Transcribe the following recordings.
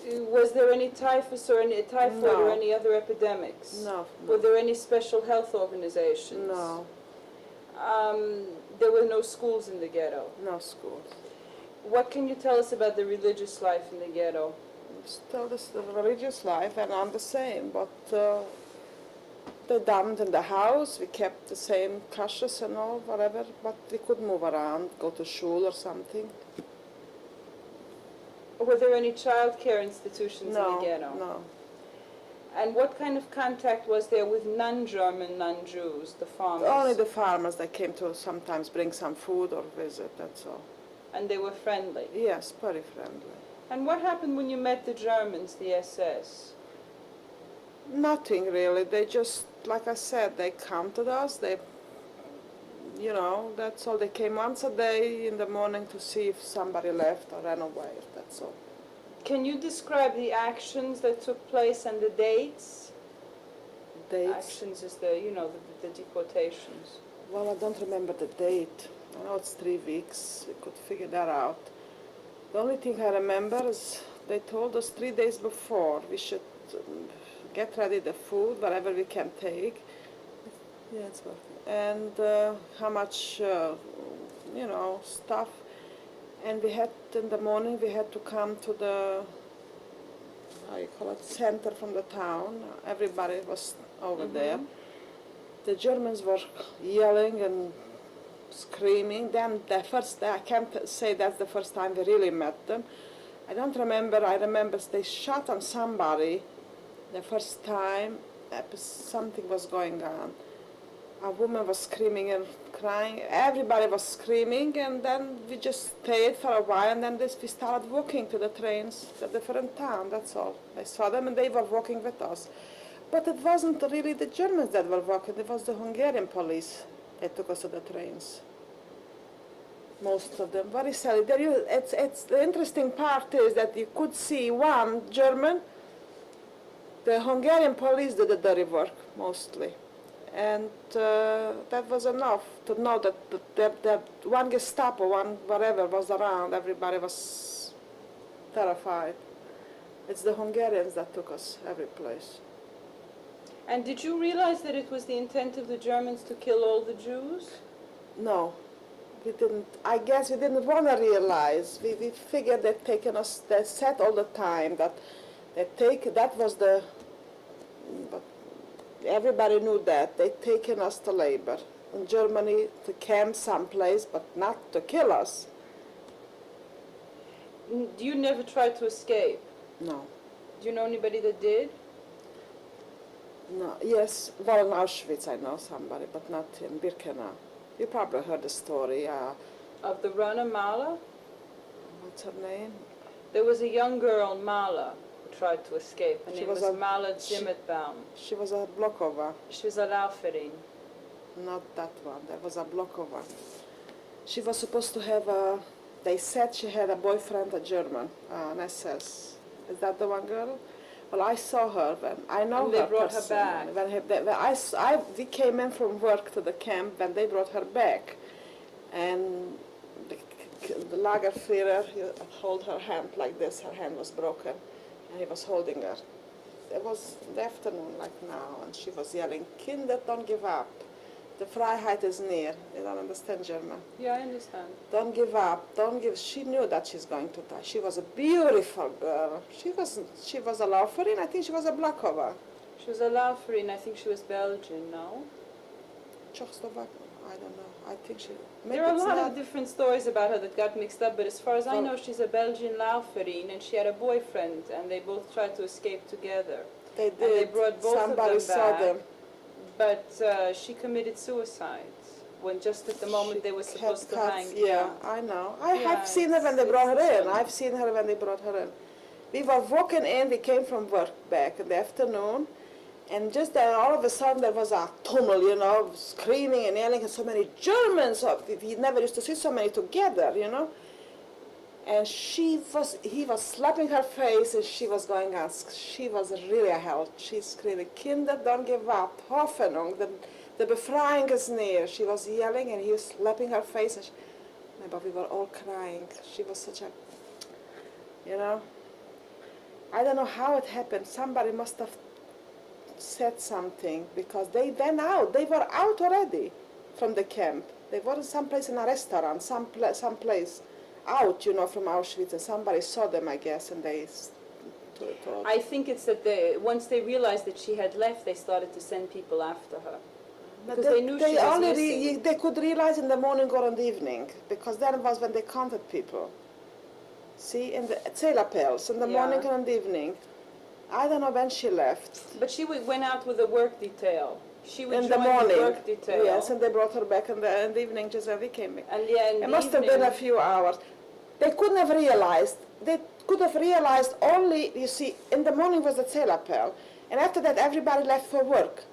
Was there any typhus or any typhoid or any other epidemics? No. Were there any special health organizations? No. There were no schools in the ghetto? No schools. What can you tell us about the religious life in the ghetto? Still the religious life and I'm the same, but they dumped in the house, we kept the same kashrus and all, whatever, but we could move around, go to shul or something. Were there any child care institutions in the ghetto? No. And what kind of contact was there with non-German, non-Jews, the farmers? Only the farmers that came to sometimes bring some food or visit, that's all. And they were friendly? Yes, very friendly. And what happened when you met the Germans, the SS? Nothing really. They just, like I said, they counted us. They, you know, that's all. They came once a day in the morning to see if somebody left or ran away. That's all. Can you describe the actions that took place and the dates? Dates? Actions is the, you know, the deportations. Well, I don't remember the date. I know it's 3 weeks. We could figure that out. The only thing I remember is they told us 3 days before we should get ready the food, whatever we can take. Yeah, it's working. And how much, you know, stuff. And we had, in the morning, we had to come to the, how you call it, center from the town. Everybody was over there. The Germans were yelling and screaming. Then the first day, I can't say that's the first time we really met them. I don't remember. I remember they shot on somebody the first time. Something was going on. A woman was screaming and crying. Everybody was screaming, and then we just stayed for a while, and then we started walking to the trains to a different town. That's all. I saw them, and they were walking with us. But it wasn't really the Germans that were walking. It was the Hungarian police that took us to the trains. Most of them. Very sadly. It's the interesting part is that you could see one German. The Hungarian police did the dirty work mostly. And that was enough to know that one Gestapo, one whatever was around, everybody was terrified. It's the Hungarians that took us every place. And did you realize that it was the intent of the Germans to kill all the Jews? No, we didn't. I guess we didn't want to realize. We figured they'd taken us, they said all the time that that was the, but everybody knew that. They'd taken us to labor in Germany, to camp someplace, but not to kill us. You never tried to escape? No. Do you know anybody that did? No. Yes, well, in Auschwitz I know somebody, but not in Birkenau. You probably heard the story. Of the runner, Mala? What's her name? There was a young girl, Mala, who tried to escape. Her name was Mala Zimmerbaum. She was a Blokova. She was a Lauferin. Not that one. There was a Blokova. She was supposed to have a, they said she had a boyfriend, a German, Naaser. Is that the one girl? Well, I saw her when I know and her. They brought her back. We came in from work to the camp when they brought her back, and the Lagerführer held her hand like this. Her hand was broken, and he was holding her. It was the afternoon, like now, and she was yelling, "Kinder, don't give up. The Freiheit is near." You don't understand German. Yeah, I understand. Don't give up. Don't give. She knew that she's going to die. She was a beautiful girl. She was a Lauferin. I think she was a Blokova. She was a Lauferin. I think she was Belgian. No. Czechoslovak. I don't know. I think she. There are a lot of different stories about her that got mixed up. But as far as I know, she's a Belgian Lauferin, and she had a boyfriend, and they both tried to escape together. They did. And they brought both Somebody of them saw back. them. But she committed suicide when just at the moment they were supposed to hang. Yeah, I know. I've seen her when they brought her in. I've seen her when they brought her in. We were walking in, we came from work back in the afternoon, and just then all of a sudden there was a tumult, you know, screaming and yelling, and so many Germans. We never used to see so many together, you know. And he was slapping her face, and she was going on. She was really a hell. She's screaming, "Kinder, don't give up. Hoffnung, the Befreiung is near." She was yelling, and he was slapping her face. And but we were all crying. She was such a, you know. I don't know how it happened. Somebody must have said something because they went out. They were out already from the camp. They were someplace in a restaurant, someplace out, you know, from Auschwitz, and somebody saw them, I guess, and they thought. I think it's that once they realized that she had left, they started to send people after her. But Because they knew she was missing. They could realize in the morning or in the evening, because that was when they counted people. See, in the Zählerpels, in the morning and in the evening. I don't know when she left. But she went out with a work detail. She would In the join morning, work detail. yes, and they brought her back in the evening just when we came back. And yeah, in It the must have been a few hours. They couldn't have realized. They could have realized only, you see, in the morning was the Zählerpel, and after that everybody left for work.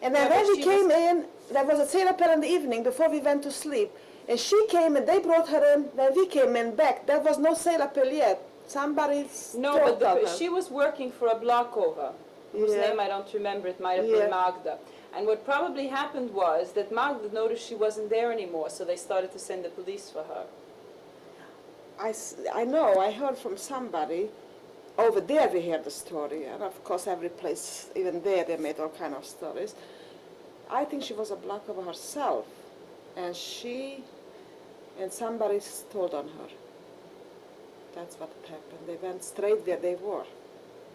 And then Yeah, when but we she came in, there was a Zählerpel in the evening before we went to sleep. And she came and they brought her in, then we came in back. There was no Zählerpel yet. Somebody No, but she was working for a block over, whose Yeah. name I don't remember. It might have Yeah. been Magda. And what probably happened was that Magda noticed she wasn't there anymore, so they started to send the police for her. I know, I heard from somebody. Over there we heard the story, and of course every place, even there, they made all kind of stories. I think she was a block over herself, and somebody told on her. That's what happened. They went straight where they were.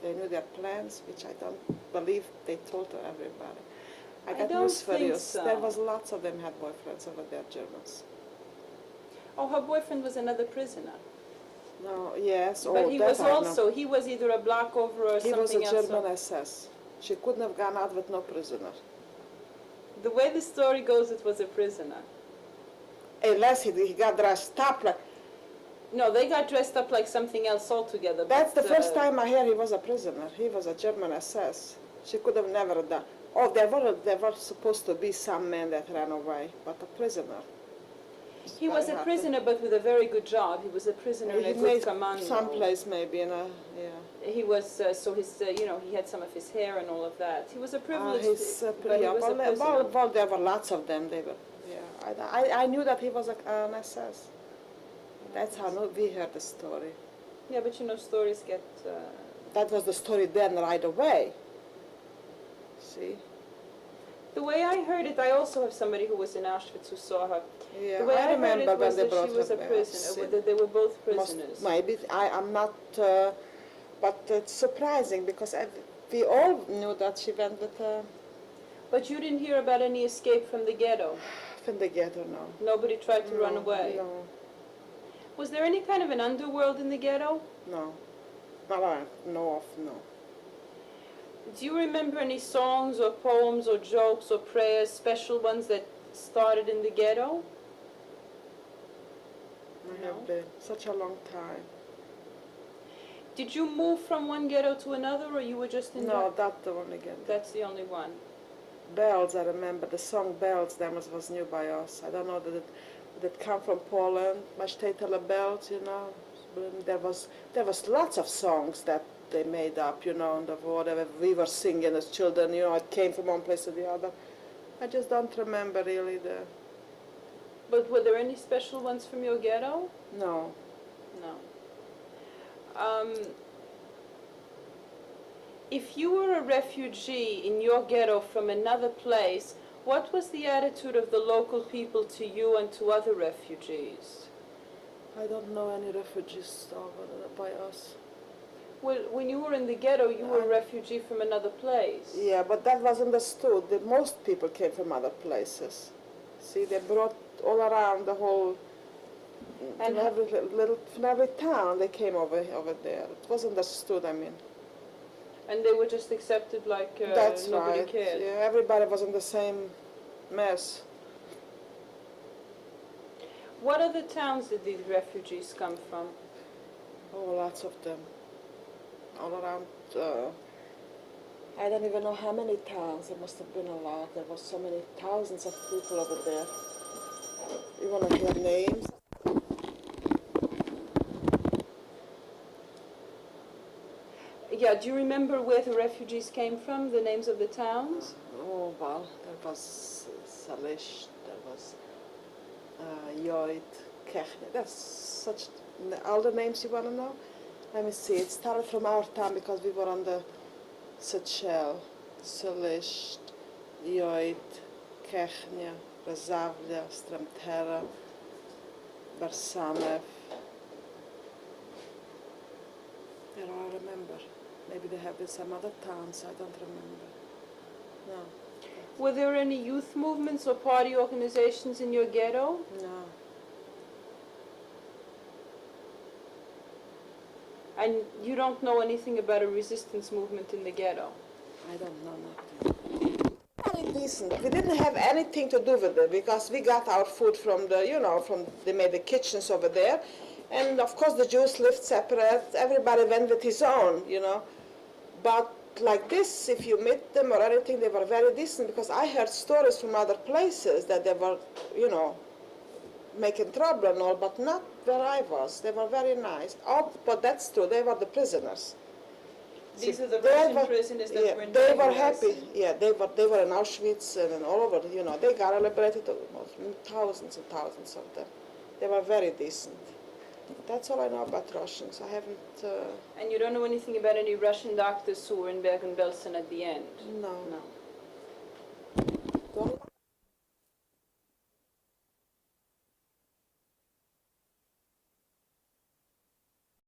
They knew their plans, which I don't believe they told to everybody. I got don't news for think you. so. There was lots of them had boyfriends over there, Germans. Oh, her boyfriend was another prisoner. No, yes, But he that was I know. also, he was either a block over or He something was a else. German SS. She couldn't have gone out with no prisoner. The way the story goes, it was a prisoner. Unless he got dressed up like... No, they got dressed up like something else altogether. That's the but, first time I hear he was a prisoner. He was a German SS. She could have never done... Oh, there were supposed to be some men that ran away, but a prisoner. He was a prisoner, but with a very good job. He was a prisoner in a good commando. Someplace maybe in a... Yeah. He was, so his, he had some of his hair and all of that. He was a privileged, But he was a prisoner. well, there were lots of them. They were, yeah. I knew that he was an SS. That's how we heard the story. Yeah, but stories get... That was the story then right away. See? The way I heard it, I also have somebody who was in Auschwitz who saw her. Yeah, The way I remember heard it when was they that brought she was her a back. prisoner, that they were both prisoners. Maybe, I'm not, but it's surprising because we all knew that she went with But you didn't hear about any escape from the ghetto? from the ghetto, no. Nobody tried to run away? No, Was there any kind of an underworld in the ghetto? no. No. Do you remember any songs or poems or jokes or prayers, special ones that started in the ghetto? I have been such a long time. Did you move from one ghetto to another, or you were just in No, that's the one again. That's the only one. Bells, I remember the song Bells, that was new by us. I don't know that it come from Poland, Masztetele Bells, There was lots of songs that they made up, in the whatever we were singing as children, it came from one place to the other. I just don't remember really But were there any special ones from your ghetto? No. No. If you were a refugee in your ghetto from another place, what was the attitude of the local people to you and to other refugees? I don't know any refugees over by us. Well, when you were in the ghetto, you were a refugee from another place. Yeah, but that was understood. That most people came from other places. See, they brought all around the whole, And from every town they came over there. It was understood, I mean. And they were just accepted like That's nobody right. cared. Yeah, everybody was in the same mess. What other towns did these refugees come from? Oh, lots of them. All around, I don't even know how many towns. There must have been a lot. There was so many thousands of people over there. You want to hear names? Yeah, do you remember where the refugees came from, the names of the towns? Oh, well, there was Salish, there was Joid, Kechne. That's such, all the names you want to know? Let me see, it started from our time because we were on the Seychelles, Solisht, Joid, Kechnia, Razavlia, Stramtera, Barsamev. I don't remember. Maybe they have in some other towns, I don't remember. No. Were there any youth movements or party organizations in your ghetto? No. And you don't know anything about a resistance movement in the ghetto? I don't know nothing. Very decent. We didn't have anything to do with it because we got our food from the, they made the kitchens over there. And of course the Jews lived separate. Everybody went with his own, But like this, if you meet them or anything, they were very decent because I heard stories from other places that they were, making trouble and all, but not where I was. They were very nice. Oh, but that's true. They were the prisoners. These are the Russian prisoners that were in the They were US. happy. Yeah, they were in Auschwitz and all over. They got liberated, thousands and thousands of them. They were very decent. That's all I know about Russians. I haven't. And you don't know anything about any Russian doctors who were in Bergen-Belsen at the end? No. No.